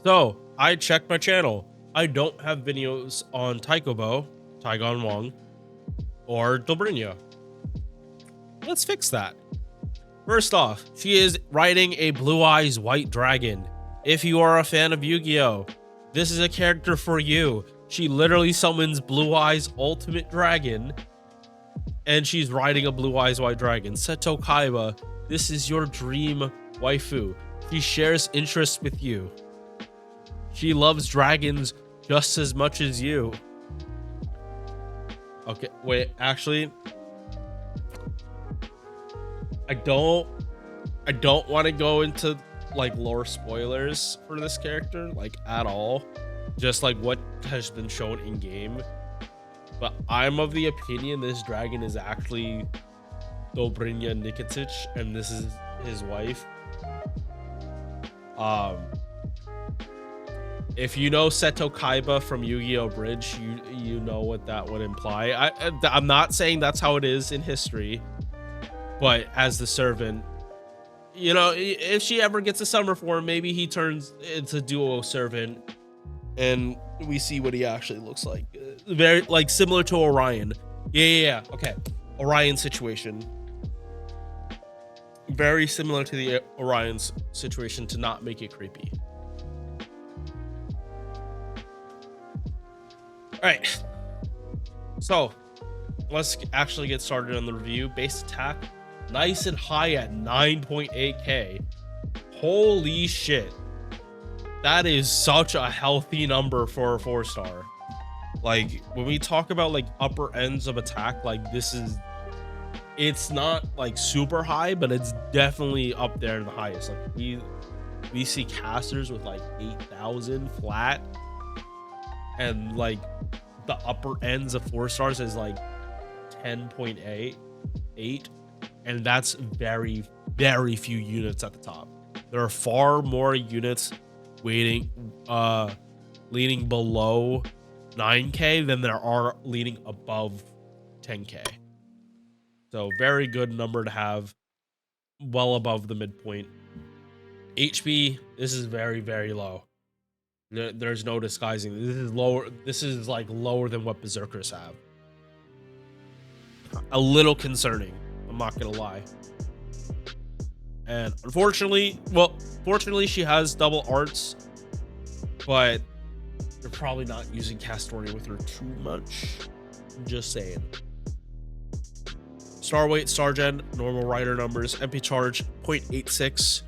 So I checked my channel. I don't have videos on Taikobo, Taigon Wong, or Dobrynya. Let's fix that. First off, she is riding a Blue Eyes White Dragon. If you are a fan of Yu-Gi-Oh, this is a character for you. She literally summons Blue Eyes Ultimate Dragon, and she's riding a Blue Eyes White Dragon. Seto Kaiba, this is your dream waifu. She shares interests with you. She loves dragons just as much as you. Okay, wait, actually, I don't want to go into like lore spoilers for this character, like at all. Just like what has been shown in game. But I'm of the opinion this dragon is actually Dobrynya Nikitich, and this is his wife. If you know Seto Kaiba from Yu-Gi-Oh! Bridge, you know what that would imply. I'm not saying that's how it is in history, but as the servant, you know, if she ever gets a summer form, maybe he turns into duo servant, and we see what he actually looks like. Very like similar to Orion. Yeah. Okay, Orion situation. Very similar to the Orion's situation, to not make it creepy. All right, so let's actually get started on the review. Base attack, nice and high at 9.8k. Holy shit, that is such a healthy number for a 4-star. Like when we talk about like upper ends of attack, like this is, it's not like super high, but it's definitely up there in the highest. Like we see casters with like 8,000 flat, and like the upper ends of 4-stars is like 10.8, and that's very few units at the top. There are far more units leaning below 9k than there are leaning above 10k. So very good number to have, well above the midpoint. HP, this is very low. There's no disguising. This is lower. This is like lower than what berserkers have. A little concerning, I'm not gonna lie. And unfortunately, well, fortunately she has double arts, but you're probably not using Castoria with her too much. Just saying. Star weight, star gen, normal rider numbers, MP charge 0.86.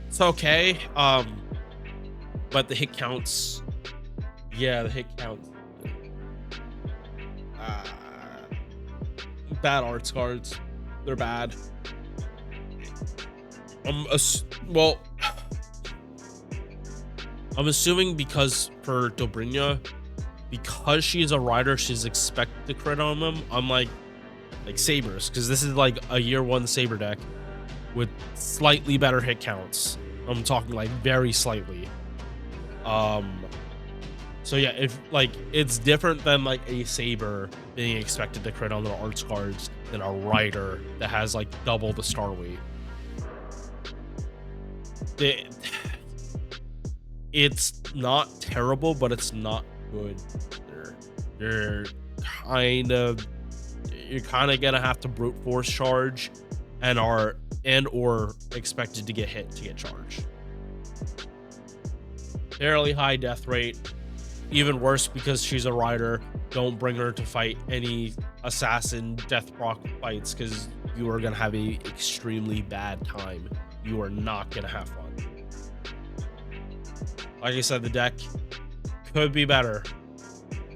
It's okay. But the hit counts, yeah, the hit counts. Bad arts cards, they're bad. I'm assuming because for Dobrynya, because she's a rider, she's expected to crit on them, unlike like sabers, because this is like a year 1 saber deck with slightly better hit counts. I'm talking like very slightly. So yeah, if like it's different than like a saber being expected to crit on their arts cards than a rider that has like double the star weight. It's not terrible, but it's not good. You're kind of gonna have to brute force charge and or expected to get hit to get charged. Fairly high death rate. Even worse because she's a rider. Don't bring her to fight any assassin death proc fights, because you are gonna have a extremely bad time. You are not gonna have fun. Like I said, the deck could be better.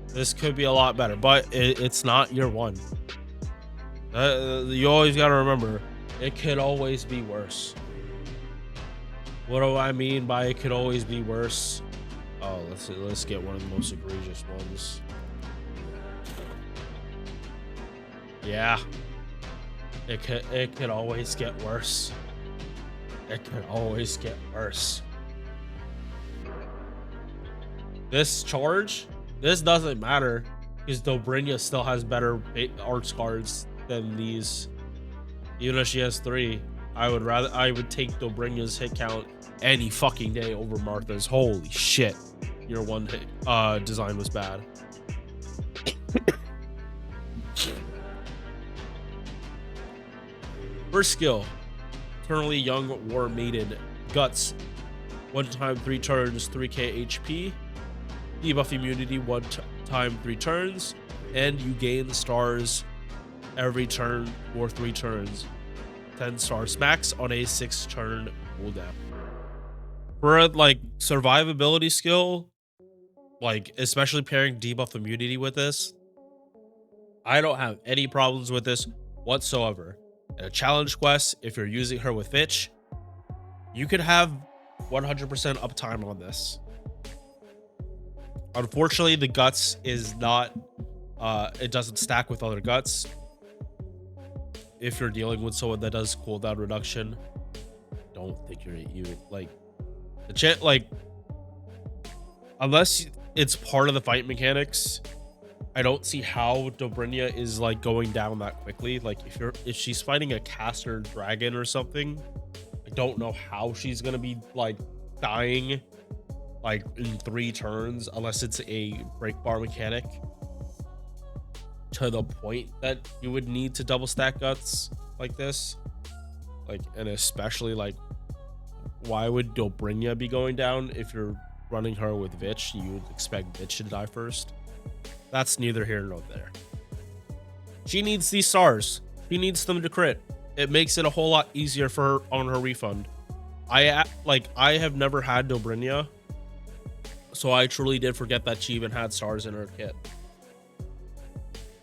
This could be a lot better, but it's not year 1. You always gotta remember, it could always be worse. What do I mean by it could always be worse? Oh, let's get one of the most egregious ones. Yeah, it could always get worse. It could always get worse. This charge, this doesn't matter because Dobrynya still has better arts cards than these. Even if she has 3, I would take Dobrynya's hit count any fucking day over Martha's. Holy shit. Your one hit design was bad. First skill, Eternally Young War Maiden, Guts. 1 time 3 turns, 3k HP. Debuff immunity 1 time 3 turns. And you gain stars every turn for 3 turns. 10 stars max on a 6 turn cooldown. For a, like, survivability skill, like, especially pairing debuff immunity with this, I don't have any problems with this whatsoever. In a challenge quest, if you're using her with Fitch, you could have 100% uptime on this. Unfortunately, the Guts is not, it doesn't stack with other Guts. If you're dealing with someone that does cooldown reduction, don't think you're like, unless it's part of the fight mechanics, I don't see how Dobrynya is like going down that quickly. Like if she's fighting a caster dragon or something, I don't know how she's gonna be like dying like in 3 turns unless it's a break bar mechanic to the point that you would need to double stack Guts like this. Like, and especially like, why would Dobrynya be going down if you're running her with Vitch? You would expect Vitch to die first. That's neither here nor there. She needs these stars. She needs them to crit. It makes it a whole lot easier for her on her refund. I have never had Dobrynya, so I truly did forget that she even had stars in her kit.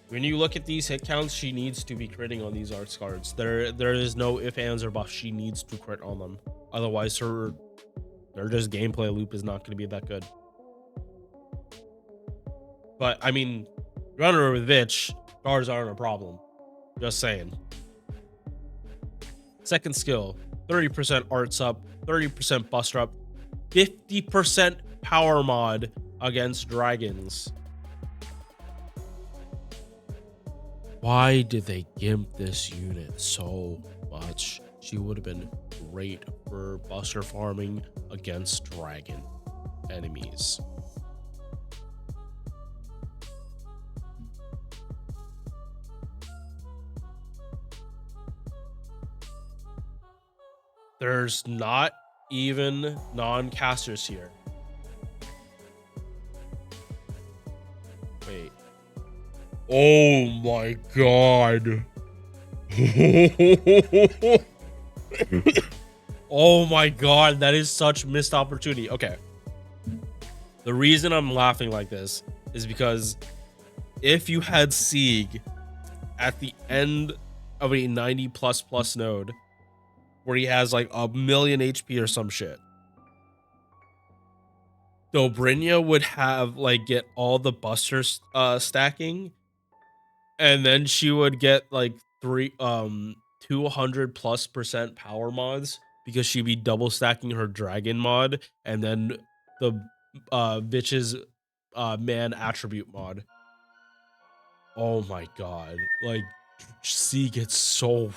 When you look at these hit counts, she needs to be critting on these arts cards. There is no ifs, ands, or buts. She needs to crit on them. Otherwise, their just gameplay loop is not going to be that good. But I mean, running her with Vitch, stars aren't a problem. Just saying. Second skill, 30% arts up, 30% buster up, 50% power mod against dragons. Why did they gimp this unit so much? She would have been great for buster farming against dragon enemies. There's not even non-casters here. Wait. Oh my god. Oh my god, that is such missed opportunity. Okay. The reason I'm laughing like this is because if you had Sieg at the end of a 90++ node, where he has like 1,000,000 HP or some shit, Dobrynya would have like get all the busters stacking, and then she would get like 200+% power mods because she'd be double stacking her dragon mod and then the Vitch's man attribute mod. Oh my god, like C gets so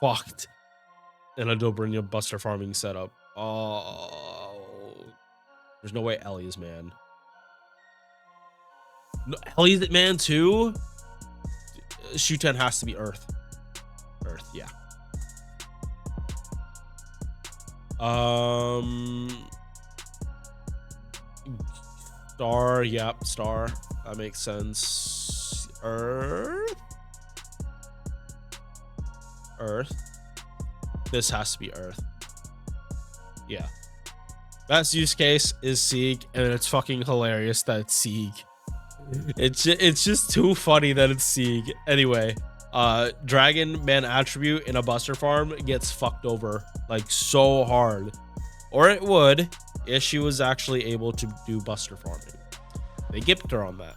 fucked in a Dobrynya buster farming setup. Oh, there's no way Ellie's man. No, Ellie's man too. Shu-10 has to be Earth. Earth, yeah. Star, yep, star. That makes sense. Earth. This has to be Earth. Yeah. Best use case is Sieg, and it's fucking hilarious that it's Sieg. It's just too funny that it's Sieg. Anyway, Dragon Man attribute in a buster farm gets fucked over like so hard, or it would if she was actually able to do buster farming. They gimped her on that.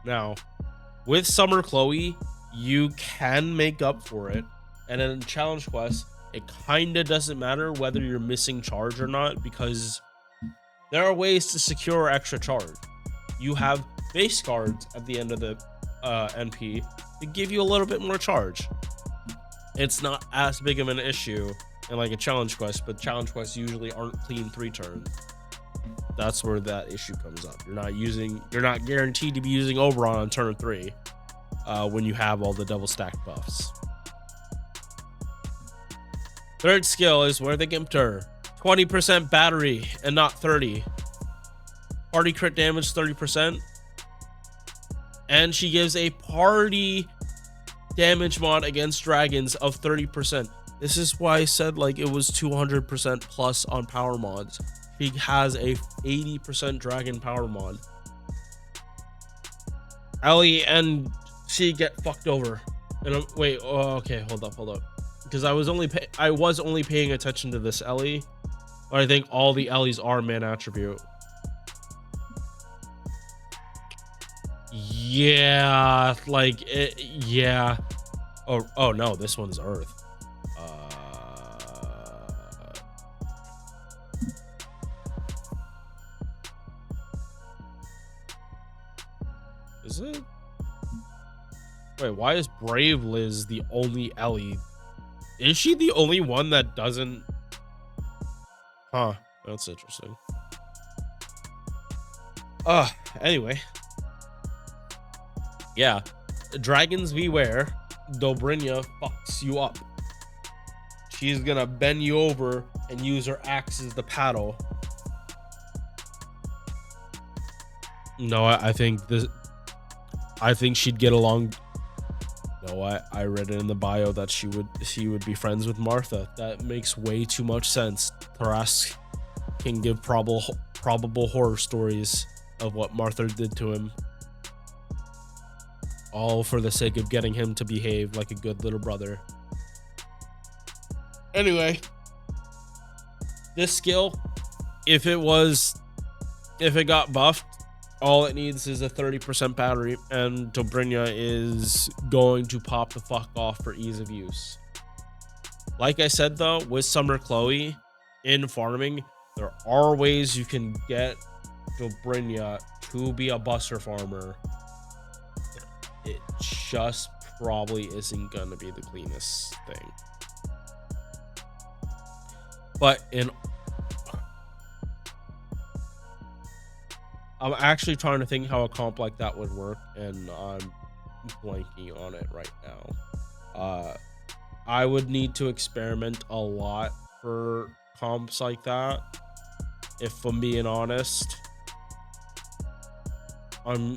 Now, with Summer Chloe, you can make up for it, and in challenge quest, it kind of doesn't matter whether you're missing charge or not, because there are ways to secure extra charge. You have base cards at the end of the NP to give you a little bit more charge. it's not as big of an issue in like a challenge quest, but challenge quests usually aren't clean 3 turns. That's where that issue comes up. You're not guaranteed to be using Oberon on turn 3 when you have all the double stacked buffs. Third skill is where they gimped her. 20% battery and not 30. Party crit damage 30%. And she gives a party damage mod against dragons of 30%. This is why I said like it was 200% plus on power mods. She has a 80% dragon power mod. Ellie and she get fucked over. And wait, oh, okay, hold up. Because I was only paying attention to this Ellie, but I think all the Ellies are man attribute. Yeah, like it, yeah. Oh no, this one's Earth. Is it? Wait, why is Brave Liz the only Ellie? Is she the only one that doesn't? Huh, that's interesting. Anyway. Yeah, dragons beware. Dobrynya fucks you up. She's gonna bend you over and use her axe as the paddle. No, I think she'd get along. No, I read it in the bio that she would be friends with Martha. That makes way too much sense. Thrask can give probable horror stories of what Martha did to him, all for the sake of getting him to behave like a good little brother. Anyway, this skill, if it got buffed, all it needs is a 30% battery, and Dobrynya is going to pop the fuck off for ease of use. Like I said though, with Summer Chloe in farming, there are ways you can get Dobrynya to be a buster farmer. It just probably isn't gonna be the cleanest thing. But I'm actually trying to think how a comp like that would work, and I'm blanking on it right now. I would need to experiment a lot for comps like that, if I'm being honest. I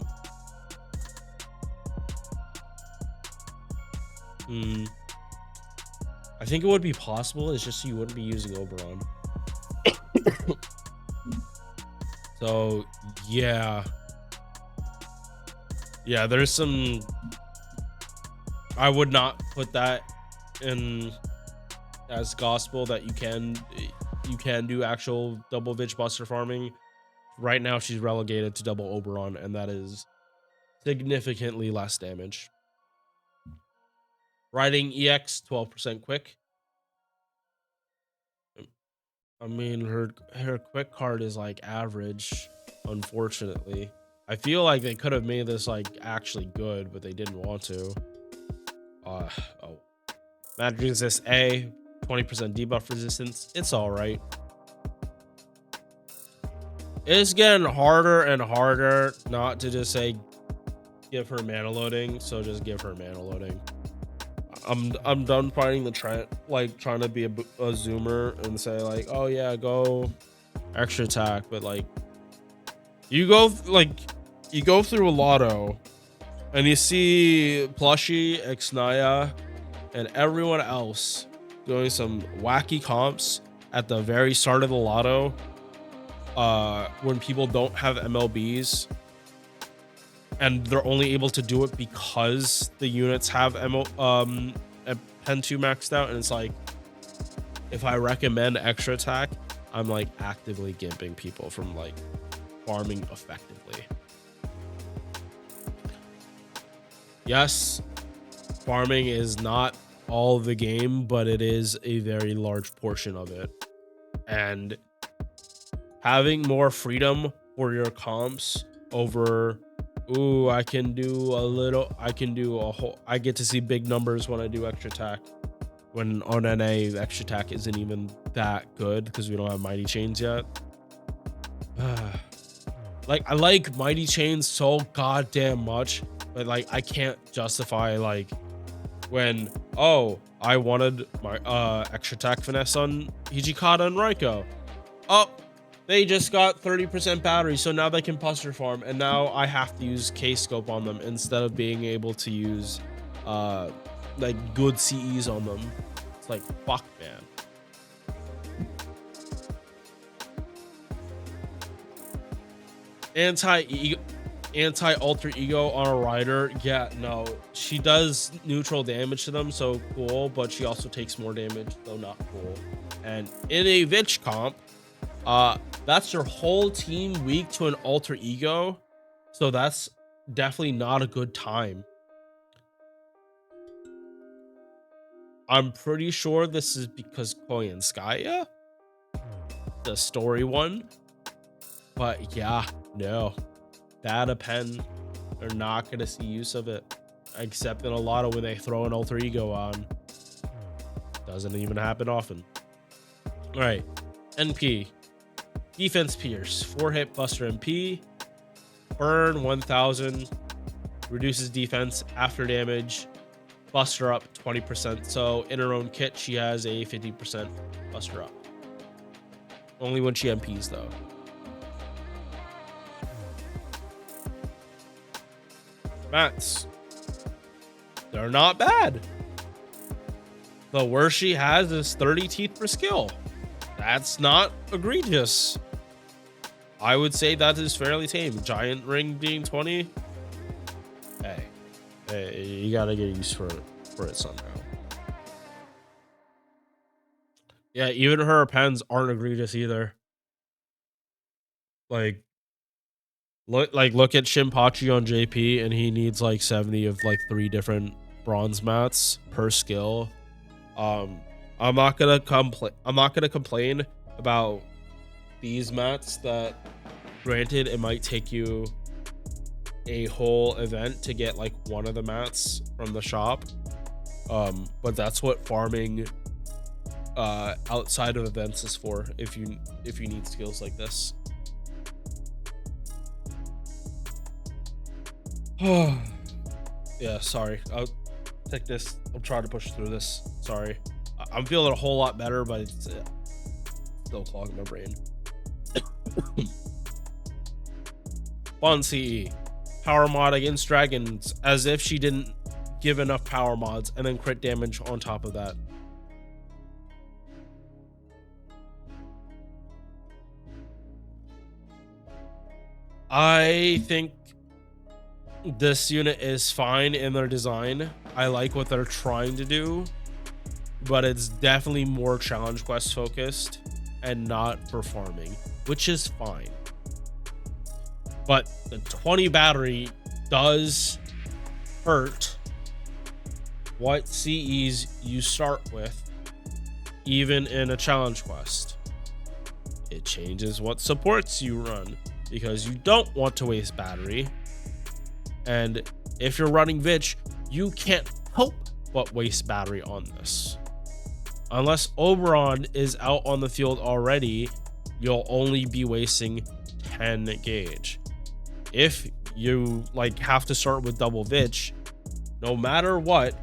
think it would be possible. It's just you wouldn't be using Oberon. So yeah, there's some. I would not put that in as gospel that you can do actual double Vich Buster farming. Right now she's relegated to double Oberon, and that is significantly less damage. Riding EX 12% quick. I mean, her quick card is like average, unfortunately. I feel like they could have made this like actually good, but they didn't want to. Magic resist A, 20% debuff resistance. It's all right. It's getting harder and harder not to just say give her mana loading, so just give her mana loading. I'm done fighting the trend, like trying to be a zoomer and say like, oh yeah, go extra attack, but like you go through a lotto and you see Plushie, Exnaya, and everyone else doing some wacky comps at the very start of the lotto, when people don't have MLBs. And they're only able to do it because the units have Pen 2 maxed out. And it's like, if I recommend extra attack, I'm like actively gimping people from like farming effectively. Yes, farming is not all the game, but it is a very large portion of it. And having more freedom for your comps over, ooh, I get to see big numbers when I do extra attack. when on NA extra attack isn't even that good because we don't have mighty chains yet. Like, I like mighty chains so goddamn much, but like I can't justify like when, oh, I wanted my extra attack finesse on Hijikata and Raiko. Oh, they just got 30% battery, so now they can buster farm, and now I have to use K-scope on them instead of being able to use like good CEs on them. It's like, fuck, man. Anti-alter ego on a rider, yeah, no, she does neutral damage to them, so cool, but she also takes more damage, so not cool. And in a Vitch comp, that's your whole team weak to an alter ego, so that's definitely not a good time. I'm pretty sure this is because Koyanskaya, the story one, but yeah, no, that pen, they're not gonna see use of it, except in a lot of when they throw an alter ego on. Doesn't even happen often. All right, NP, defense pierce, 4-hit buster MP, burn 1000, reduces defense after damage, buster up 20%. So in her own kit, she has a 50% buster up. Only when she MPs though. Mats, they're not bad. The worst she has is 30 teeth per skill. That's not egregious. I would say that is fairly tame. Giant ring being 20. Hey, you gotta get used for it somehow. Yeah, even her pens aren't egregious either. Like, look at Shinpachi on JP, and he needs like 70 of like 3 different bronze mats per skill. I'm not gonna complain about these mats that, granted, it might take you a whole event to get like one of the mats from the shop, but that's what farming outside of events is for, if you need skills like this. Yeah, sorry, I'll take this. I'll try to push through this. Sorry, I'm feeling a whole lot better, but it's still clogging my brain. Fun CE. Power mod against dragons, as if she didn't give enough power mods, and then crit damage on top of that. I think this unit is fine in their design. I like what they're trying to do, but it's definitely more challenge quest focused and not for farming, which is fine. But the 20 battery does hurt what CEs you start with, even in a challenge quest. It changes what supports you run, because you don't want to waste battery. And if you're running Vitch, you can't help but waste battery on this. Unless Oberon is out on the field already, you'll only be wasting 10 gauge. If you like have to start with double Vitch, no matter what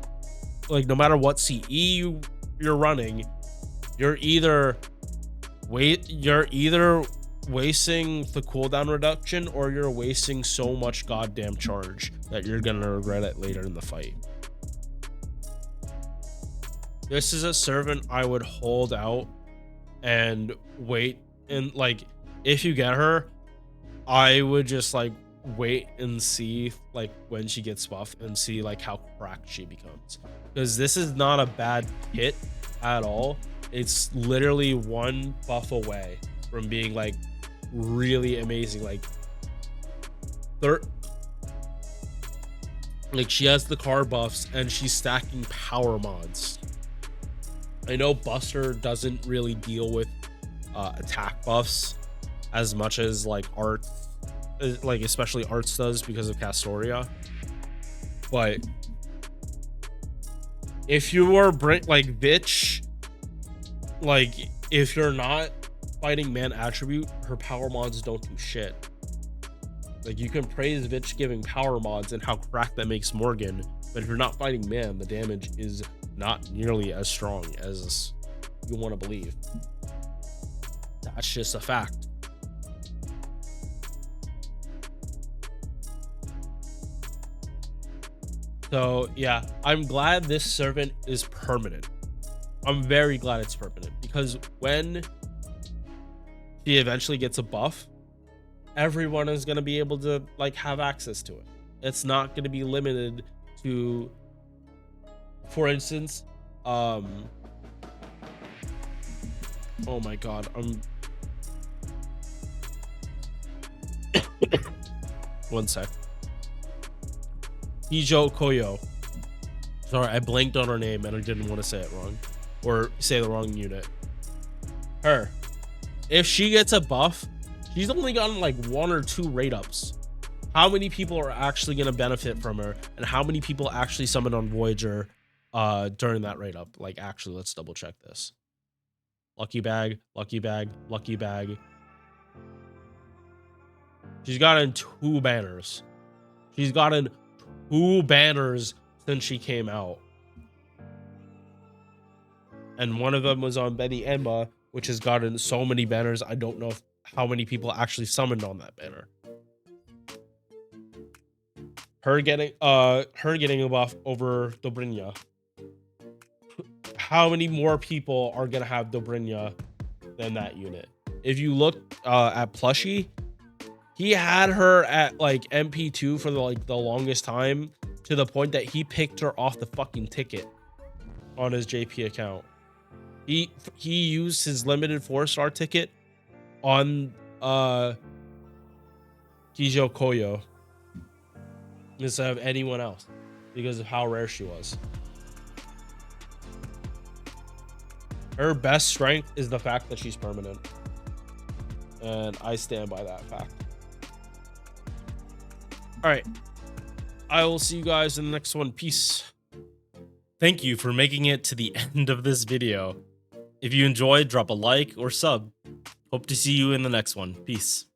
CE you're running, you're either wasting the cooldown reduction, or you're wasting so much goddamn charge that you're gonna regret it later in the fight. This is a servant I would hold out and wait, and like, if you get her, I would just like wait and see like when she gets buffed and see like how cracked she becomes, because this is not a bad hit at all. It's literally one buff away from being like really amazing. Like she has the car buffs and she's stacking power mods. I know Buster doesn't really deal with attack buffs as much as like Art, like especially Arts does because of Castoria, but If you are like bitch, like if you're not fighting man attribute, her power mods don't do shit. Like you can praise bitch giving power mods and how cracked that makes Morgan, but if you're not fighting man, the damage is not nearly as strong as you want to believe. That's just a fact. So yeah, I'm glad this servant is permanent. I'm very glad it's permanent, because when she eventually gets a buff, everyone is going to be able to like have access to it. It's not going to be limited to, for instance, oh my god, one sec. Ijo Koyo. Sorry, I blanked on her name and I didn't want to say it wrong or say the wrong unit. Her, if she gets a buff, she's only gotten like 1 or 2 rate ups. How many people are actually going to benefit from her, and how many people actually summoned on Voyager during that rate up? Like, actually, let's double check this. Lucky bag, lucky bag, lucky bag. She's gotten 2 banners. She's gotten 2 banners since she came out. And one of them was on Betty Emma, which has gotten so many banners. I don't know how many people actually summoned on that banner. Her getting a buff over Dobrynya. How many more people are gonna have Dobrynya than that unit? If you look at Plushie, he had her at like MP2 for the longest time, to the point that he picked her off the fucking ticket on his JP account. He used his limited 4-star ticket on Kijo Koyo instead of anyone else because of how rare she was. Her best strength is the fact that she's permanent, and I stand by that fact. All right, I will see you guys in the next one. Peace. Thank you for making it to the end of this video. If you enjoyed, drop a like or sub. Hope to see you in the next one. Peace.